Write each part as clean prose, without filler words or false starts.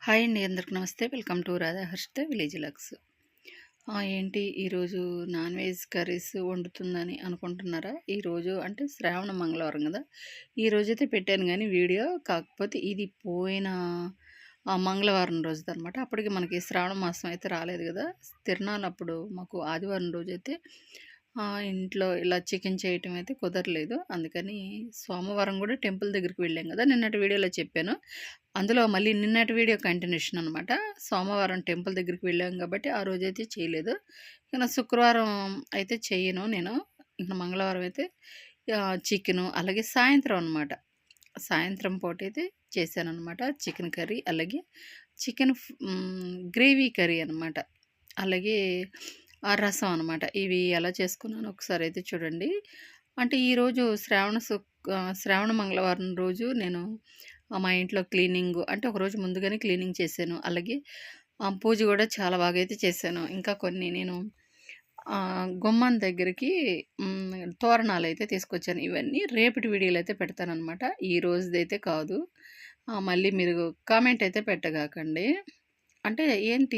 Hi అండి, అందరికి నమస్తే. Welcome to Radha Harshita village vlogs. ఏంటి ఈరోజు నాన్ వెజ్ కర్రీస్ వండుతుందని అనుకుంటున్నారా? ఈరోజు అంటే శ్రావణ మంగళవారం కదా, ఈరోజైతే పెట్టాను కానీ వీడియో. కాకపోతే ఇది పోయిన మంగళవారం రోజుది అనమాట. అప్పటికి మనకి శ్రావణ మాసం అయితే రాలేదు కదా. తిరునాళ్ళు అప్పుడు మాకు ఆదివారం రోజైతే ఇంట్లో ఇలా చికెన్ చేయటం అయితే కుదరలేదు. అందుకని సోమవారం కూడా టెంపుల్ దగ్గరికి వెళ్ళాం కదా, నిన్నటి వీడియోలో చెప్పాను. అందులో మళ్ళీ నిన్నటి వీడియో కంటిన్యూషన్ అనమాట. సోమవారం టెంపుల్ దగ్గరికి వెళ్ళాం కాబట్టి ఆ రోజైతే చేయలేదు. ఇక శుక్రవారం అయితే చేయను నేను. ఇక మంగళవారం అయితే చికెను, అలాగే సాయంత్రం అనమాట. సాయంత్రం పూట అయితే చేశానమాట చికెన్ కర్రీ, అలాగే చికెన్ గ్రేవీ కర్రీ అనమాట, అలాగే ఆ రసం అనమాట. ఇవి ఎలా చేసుకున్నాను ఒకసారి అయితే చూడండి. అంటే ఈరోజు శ్రావణ మంగళవారం రోజు నేను మా ఇంట్లో క్లీనింగ్ అంటే ఒకరోజు ముందుగానే క్లీనింగ్ చేశాను. అలాగే పూజ కూడా చాలా బాగా అయితే చేశాను. ఇంకా కొన్ని నేను గుమ్మం దగ్గరికి తోరణాలు అయితే తీసుకొచ్చాను. ఇవన్నీ రేపటి వీడియోలు అయితే పెడతానమాట, ఈ రోజుదైతే కాదు. మళ్ళీ మీరు కామెంట్ అయితే పెట్టగాకండి. అంటే ఏంటి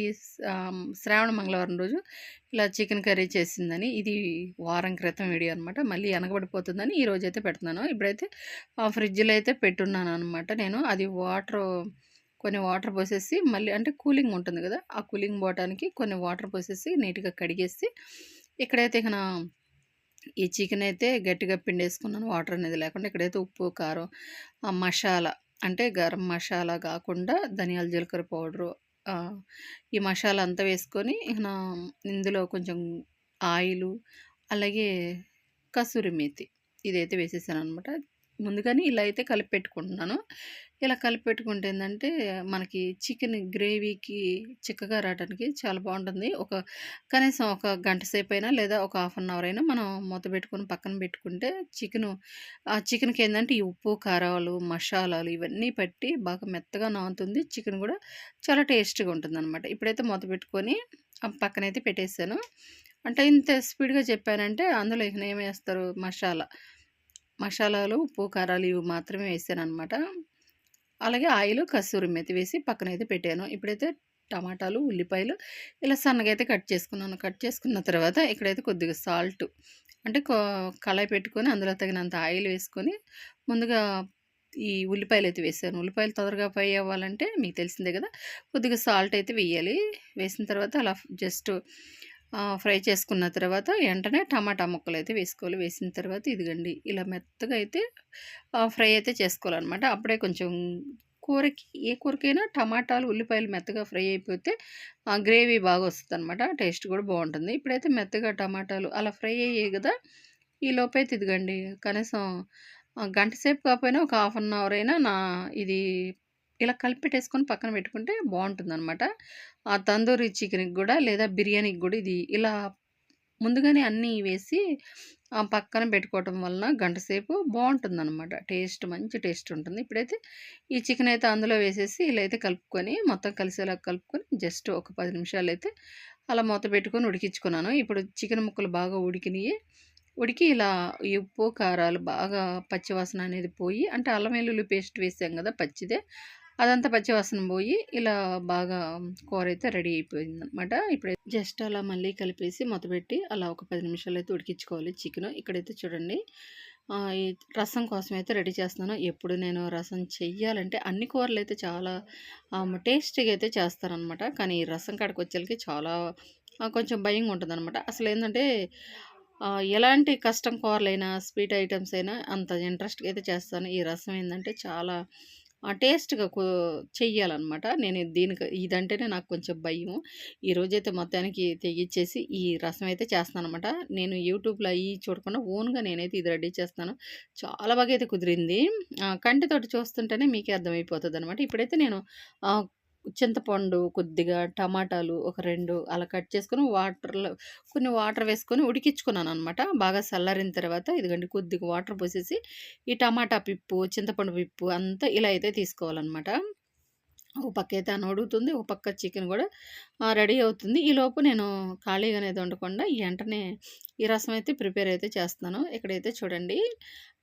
శ్రావణ మంగళవారం రోజు ఇలా చికెన్ కర్రీ చేసిందని, ఇది వారం క్రితం వీడియో అనమాట. మళ్ళీ వెనకబడిపోతుందని ఈరోజైతే పెడుతున్నాను. ఇప్పుడైతే ఫ్రిడ్జ్లో అయితే పెట్టున్నాను అనమాట. నేను అది కొన్ని వాటర్ పోసేసి మళ్ళీ అంటే కూలింగ్ ఉంటుంది కదా, ఆ కూలింగ్ పోవటానికి కొన్ని వాటర్ పోసేసి నీట్గా కడిగేసి ఇక్కడైతే ఇక ఈ చికెన్ అయితే గట్టిగా పిండేసుకున్నాను, వాటర్ అనేది లేకుండా. ఇక్కడైతే ఉప్పు, కారం, మసాలా అంటే గరం మసాలా కాకుండా ధనియాల జీలకర్ర పౌడరు, ఈ మసాలా అంతా వేసుకొని ఇందులో కొంచెం ఆయిలు, అలాగే కసూరి మేతి ఇదైతే వేసేసాను అనమాట. ముందుగానే ఇలా అయితే కలిపి పెట్టుకుంటున్నాను. ఇలా కలిపి పెట్టుకుంటే ఏంటంటే మనకి చికెన్ గ్రేవీకి చిక్కగా రావడానికి చాలా బాగుంటుంది. కనీసం ఒక గంట సేపు అయినా లేదా ఒక హాఫ్ అన్ అవర్ అయినా మనం మూత పెట్టుకొని పక్కన పెట్టుకుంటే చికెన్కి ఏంటంటే ఈ ఉప్పు, కారాలు, మసాలాలు ఇవన్నీ పట్టి బాగా మెత్తగా నానుతుంది. చికెన్ కూడా చాలా టేస్ట్గా ఉంటుంది అనమాట. ఇప్పుడైతే మూత పెట్టుకొని పక్కనైతే పెట్టేసాను. అంటే ఇంత స్పీడ్గా చెప్పానంటే అందులో ఇక ఏమేస్తారు, మసాలాలు, ఉప్పు, కారాలు ఇవి మాత్రమే వేసానమాట. అలాగే ఆయిల్, కస్తూరి మెతి వేసి పక్కనైతే పెట్టాను. ఇప్పుడైతే టమాటాలు, ఉల్లిపాయలు ఇలా సన్నగా అయితే కట్ చేసుకున్నాను. కట్ చేసుకున్న తర్వాత ఇక్కడైతే కొద్దిగా సాల్ట్ అంటే కళాయి పెట్టుకొని అందులో తగినంత ఆయిల్ వేసుకొని ముందుగా ఈ ఉల్లిపాయలు అయితే వేసాను. ఉల్లిపాయలు తొందరగా ఫ్రై అవ్వాలంటే మీకు తెలిసిందే కదా, కొద్దిగా సాల్ట్ అయితే వేయాలి. వేసిన తర్వాత అలా జస్ట్ ఫ్రై చేసుకున్న తర్వాత వెంటనే టమాటా ముక్కలు అయితే వేసుకోవాలి. వేసిన తర్వాత ఇదిగండి ఇలా మెత్తగా అయితే ఫ్రై అయితే చేసుకోవాలన్నమాట. అప్పుడే కొంచెం ఏ కూరకైనా టమాటాలు, ఉల్లిపాయలు మెత్తగా ఫ్రై అయిపోతే గ్రేవీ బాగా వస్తుంది అనమాట, టేస్ట్ కూడా బాగుంటుంది. ఇప్పుడైతే మెత్తగా టమాటాలు అలా ఫ్రై అయ్యాయి కదా, ఈ లోపైతే ఇదిగండి కనీసం గంట సేపు కాకపోయినా ఒక హాఫ్ అన్ అవర్ అయినా ఇది ఇలా కలిపి పెట్టేసుకొని పక్కన పెట్టుకుంటే బాగుంటుందన్నమాట. ఆ తందూరి చికెన్కి కూడా లేదా బిర్యానీకి కూడా ఇది ఇలా ముందుగానే అన్నీ వేసి పక్కన పెట్టుకోవటం వలన గంట సేపు బాగుంటుందన్నమాట. మంచి టేస్ట్ ఉంటుంది. ఇప్పుడైతే ఈ చికెన్ అయితే అందులో వేసేసి ఇలా అయితే కలుపుకొని మొత్తం కలిసేలా కలుపుకొని జస్ట్ ఒక 10 నిమిషాలు అయితే అలా మూత పెట్టుకొని ఉడికించుకున్నాను. ఇప్పుడు చికెన్ ముక్కలు బాగా ఉడికి ఇలా ఈ ఉప్పు, కారాలు బాగా పచ్చివాసన అనేది పోయి, అంటే అల్లం వెల్లుల్లి పేస్ట్ వేసాం కదా పచ్చిదే, అదంతా పచ్చివాసన పోయి ఇలా బాగా కూర అయితే రెడీ అయిపోయిందనమాట. ఇప్పుడైతే జస్ట్ అలా మళ్ళీ కలిపేసి మొదలుపెట్టి అలా ఒక 10 నిమిషాలు అయితే ఉడికించుకోవాలి చికెన్. ఇక్కడైతే చూడండి ఈ రసం కోసం అయితే రెడీ చేస్తున్నాను. ఎప్పుడు నేను రసం చెయ్యాలంటే అన్ని కూరలు అయితే చాలా టేస్టీగా అయితే చేస్తానమాట. కానీ ఈ రసం కాడికి వచ్చేకి చాలా కొంచెం భయంగా ఉంటుంది అనమాట. అసలు ఏంటంటే ఎలాంటి కష్టం కూరలైనా, స్వీట్ ఐటమ్స్ అయినా అంత ఇంట్రెస్ట్గా అయితే చేస్తాను. ఈ రసం ఏంటంటే చాలా టేస్ట్గా చెయ్యాలన్నమాట. నేను ఇదంటేనే నాకు కొంచెం భయము. ఈరోజైతే మొత్తానికి తెగించేసి ఈ రసం అయితే చేస్తానమాట. నేను యూట్యూబ్లో అవి చూడకుండా ఓన్గా నేనైతే ఇది రెడీ చేస్తాను. చాలా బాగా అయితే కుదిరింది. కంటితోటి చూస్తుంటేనే మీకే అర్థమైపోతుంది అనమాట. ఇప్పుడైతే నేను చింతపండు, కొద్దిగా టమాటాలు ఒక 2 అలా కట్ చేసుకొని కొన్ని వాటర్ వేసుకొని ఉడికించుకున్నాను అనమాట. బాగా చల్లారిన తర్వాత ఇదిగండి కొద్దిగా వాటర్ పోసేసి ఈ టమాటా పిప్పు, చింతపండు పిప్పు అంతా ఇలా అయితే తీసుకోవాలన్నమాట. ఒక పక్కయితే అన్నం ఉడుకుతుంది. ఒక పక్క చికెన్ గూడా రెడీ అవుతుంది. ఈలోపు నేను ఖాళీగా అనేది ఉండకుండా వెంటనే ఈ రసం అయితే ప్రిపేర్ అయితే చేస్తున్నాను. ఇక్కడైతే చూడండి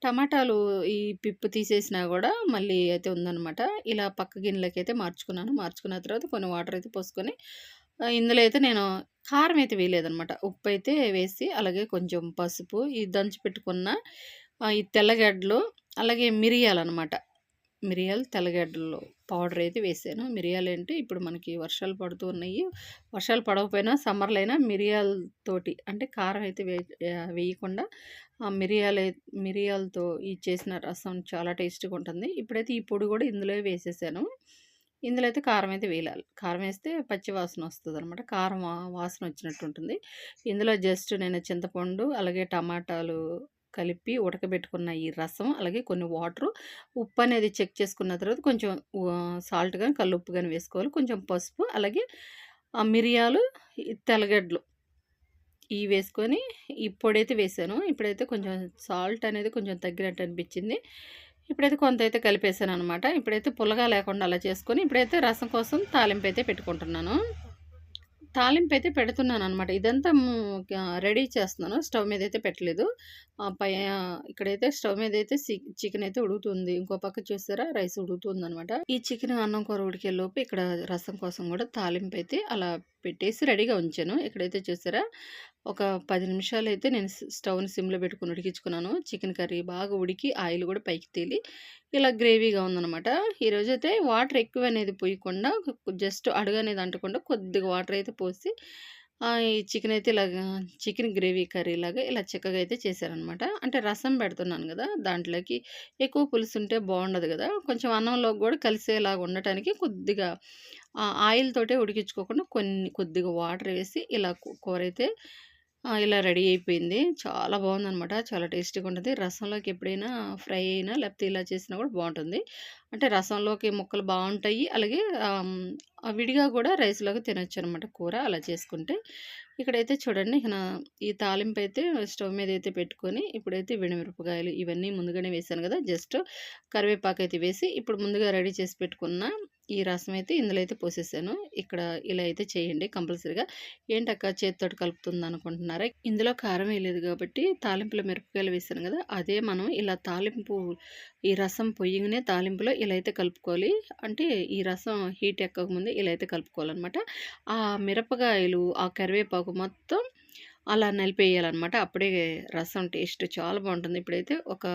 టమాటాలు ఈ పిప్పు తీసేసినా గూడా మళ్ళీ అయితే ఉందనమాట. ఇలా పక్క గిన్నెలకైతే మార్చుకున్నాను. మార్చుకున్న తర్వాత కొన్ని వాటర్ అయితే పోసుకొని ఇందులో అయితే నేను కారం అయితే వేయలేదనమాట. ఉప్పయితే వేసి అలాగే కొంచెం పసుపు, ఈ దంచి పెట్టుకున్న ఈ తెల్లగడ్డలు, అలాగే మిరియాలనమాట. మిరియాలు, తెల్లగడ్డలు పౌడర్ అయితే వేసాను. మిరియాలేంటి ఇప్పుడు మనకి వర్షాలు పడుతూ ఉన్నాయి. వర్షాలు పడకపోయినా సమ్మర్‌లో అయినా మిరియాలతోటి అంటే కారం అయితే వేయకుండా మిరియాలతో ఈ చేసిన రసం చాలా టేస్టీగా ఉంటుంది. ఇప్పుడైతే ఈ పొడి కూడా ఇందులో వేసేసాను. ఇందులో అయితే కారం అయితే వేయాలి. కారం వేస్తే పచ్చి వాసన వస్తదనమాట. కారం వాసన వచ్చినట్టు ఉంటుంది. ఇందులో జస్ట్ నేను చింతపండు, అలాగే టమాటాలు కలిపి ఉడకబెట్టుకున్న ఈ రసం, అలాగే కొన్ని వాటరు, ఉప్పు అనేది చెక్ చేసుకున్న తర్వాత కొంచెం సాల్ట్ గాని, కల్లుప్పు గాని వేసుకోవాలి. కొంచెం పసుపు, అలాగే మిరియాలు, ఈ తెల్లగడ్డలు ఇవి వేసుకొని ఈ పొడైతే వేసాను. ఇప్పుడైతే కొంచెం సాల్ట్ అనేది కొంచెం తగ్గినట్టు అనిపించింది. ఇప్పుడైతే కొంతైతే కలిపేసాననమాట. ఇప్పుడైతే పుల్లగా లేకుండా అలా చేసుకొని ఇప్పుడైతే రసం కోసం తాలింపైతే పెట్టుకుంటున్నాను. తాలింపైతే పెడుతున్నాననమాట. ఇదంతా రెడీ చేస్తున్నాను. స్టవ్ మీదైతే పెట్టలేదు. ఇక్కడైతే స్టవ్ మీదైతే చికెన్ అయితే ఉడుకుతుంది. ఇంకో పక్క చూసారా రైస్ ఉడుకుతుందనమాట. ఈ చికెన్ అన్నం కూర ఉడికేలోపు ఇక్కడ రసం కోసం కూడా తాలింపైతే అలా పెట్టేసి రెడీగా ఉంచాను. ఇక్కడైతే చూసారా ఒక 10 నిమిషాలైతే నేను స్టవ్‌ని సిమ్‌లో పెట్టుకొని ఉడికించుకున్నాను. చికెన్ కర్రీ బాగా ఉడికి ఆయిల్ కూడా పైకి తేలి ఇలా గ్రేవీగా ఉందనమాట. ఈరోజైతే వాటర్ ఎక్కువనేది పోయకుండా జస్ట్ అడుగనేది అంటకుండా కొద్దిగా వాటర్ అయితే పోసి ఈ చికెన్ అయితే ఇలాగా చికెన్ గ్రేవీ కర్రీలాగా ఇలా చిక్కగా అయితే చేశారనమాట. అంటే రసం పెడుతున్నాను గదా! దాంట్లోకి ఎక్కువ పులుసుంటే బావుండదు గదా! కొంచెం అన్నంలోకి గూడా కలిసేలాగా ఉండటానికి కొద్దిగా ఆయిల్ తోటే ఉడికించుకోకుండా కొద్దిగా వాటర్ వేసి ఇలా కూరైతే ఇలా రెడీ అయిపోయింది. చాలా బావుందనమాట. చాలా టేస్టీగా ఉంటది. రసంలోకి ఎప్పుడైనా ఫ్రై అయినా లేకపోతే ఇలా చేసినా కూడా బావుంటుంది. అంటే రసంలోకి ముక్కలు బావుంటాయి. అలాగే విడిగా కూడా రైస్‌లోకి తినొచ్చనమాట కూర అలా చేసుకుంటే. ఇక్కడైతే చూడండి ఇక ఈ తాలింపైతే స్టవ్ మీదైతే పెట్టుకొని ఇప్పుడైతే మిరపకాయలు ఇవన్నీ ముందుగానే వేశాను గదా! జస్ట్ కరివేపాకైతే వేసి ఇప్పుడు ముందుగా రెడీ చేసి పెట్టుకున్న ఈ రసం అయితే ఇందులో అయితే పోసేసాను. ఇక్కడ ఇలా అయితే చేయండి కంపల్సరీగా. ఏంటక్క చేత్తోటి కలుపుతుందనుకుంటున్నారా? ఇందులో కారం వేయలేదు గాబట్టి తాలింపులో మిరపకాయలు వేసాను గదా! అదే మనం ఇలా తాలింపు ఈ రసం పొయ్యంగానే తాలింపులో ఇలా అయితే కలుపుకోవాలి. అంటే ఈ రసం హీట్ ఎక్కకముందే ఇలా అయితే కలుపుకోవాలనమాట. ఆ మిరపకాయలు, ఆ కరివేపాకు మొత్తం అలా నలిపేయాలనమాట. అప్పుడే రసం టేస్ట్ చాలా బావుంటుంది. ఇప్పుడైతే ఒక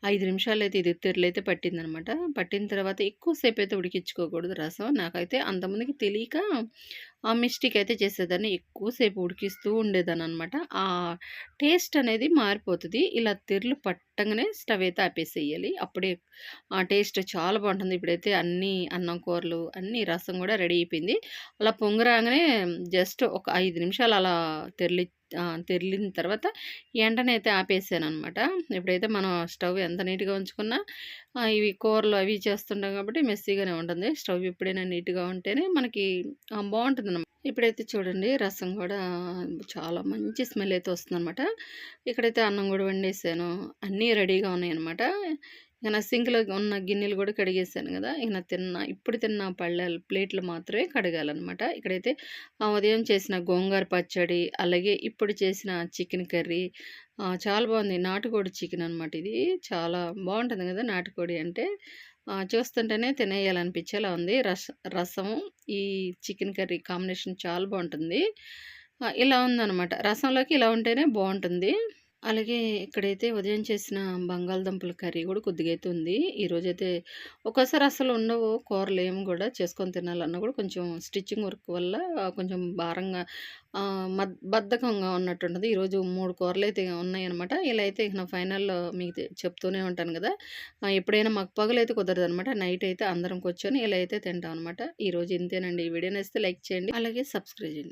5 నిమిషాలైతే ఇది తెరలైతే పట్టిందనమాట. పట్టిన తర్వాత ఎక్కువ సేపయితే ఉడికించుకోకూడదు రసం. నాకైతే అంతకుముందుకి తెలియక ఆ మిస్టేక్ అయితే చేసేదాన్ని. ఎక్కువ సేపు ఉడికిస్తూ ఉండేదాన్ననమాట. ఆ టేస్ట్ అనేది మారిపోతది. ఇలా తెరలు పట్టంగానే స్టవ్ అయితే ఆపేసేయాలి. అప్పుడే ఆ టేస్ట్ చాలా బావుంటుంది. ఇప్పుడైతే అన్నీ అన్నం కూరలు అన్నీ రసం గూడా రెడీ అయిపోయింది. అలా పొంగు రాంగానే జస్ట్ ఒక 5 నిమిషాలు అలా తెరిలిన తర్వాత ఎండనైతే అయితే ఆపేసాననమాట. ఇప్పుడైతే మనం స్టవ్ ఎంత నీట్‌గా ఉంచుకున్నా ఇవి కూరలు అవి చేస్తుంటాం కాబట్టి మెస్సీగానే ఉంటుంది. స్టవ్ ఎప్పుడైనా నీట్‌గా ఉంటేనే మనకి బావుంటుందనమాట. ఇప్పుడైతే చూడండి రసం గూడా చాలా మంచి స్మెల్ అయితే వస్తుందనమాట. ఇక్కడైతే అన్నం గూడా వండేసాను. అన్నీ రెడీగా ఉన్నాయనమాట. ఇక నా సింక్‌లో ఉన్న గిన్నెలు గూడా కడిగేసాను గదా! ఇక నా ఇప్పుడు తిన్న ప్లేట్లు మాత్రమే కడగాలనమాట. ఇక్కడైతే ఉదయం చేసిన గోంగూర పచ్చడి, అలాగే ఇప్పుడు చేసిన చికెన్ కర్రీ చాలా బావుంది. నాటుకోడి చికెన్ అనమాట ఇది. చాలా బావుంటుంది గదా! నాటుకోడి అంటే. చూస్తుంటేనే తినేయాలనిపించేలా ఉంది. రసం, ఈ చికెన్ కర్రీ కాంబినేషన్ చాలా బావుంటుంది. ఇలా ఉందనమాట. రసంలోకి ఇలా ఉంటేనే బావుంటుంది. అలాగే ఇక్కడైతే ఉదయం చేసిన బంగాళదుంపల కర్రీ కూడా కొద్దిగా అయితే ఉంది. ఈరోజైతే ఒక్కోసారి అసలు ఉండవు కూరలేమి కూడా చేసుకొని తినాలన్నా కూడా కొంచెం స్టిచ్చింగ్ వర్క్ వల్ల కొంచెం భారంగా బద్ధకంగా ఉన్నట్టుంటది. ఈరోజు 3 కూరలైతే ఉన్నాయన్నమాట. ఇలా అయితే ఇక నా ఫైనల్‌లో మీకు చెప్తూనే ఉంటాను గదా! ఎప్పుడైనా మాకు పగలైతే కుదరదనమాట. నైట్ అయితే అందరం కూర్చొని ఇలా అయితే తింటాం అనమాట. ఈరోజు ఇంతేనండి. ఈ వీడియో నచ్చితే లైక్ చేయండి. అలాగే సబ్స్క్రైబ్ చేయండి.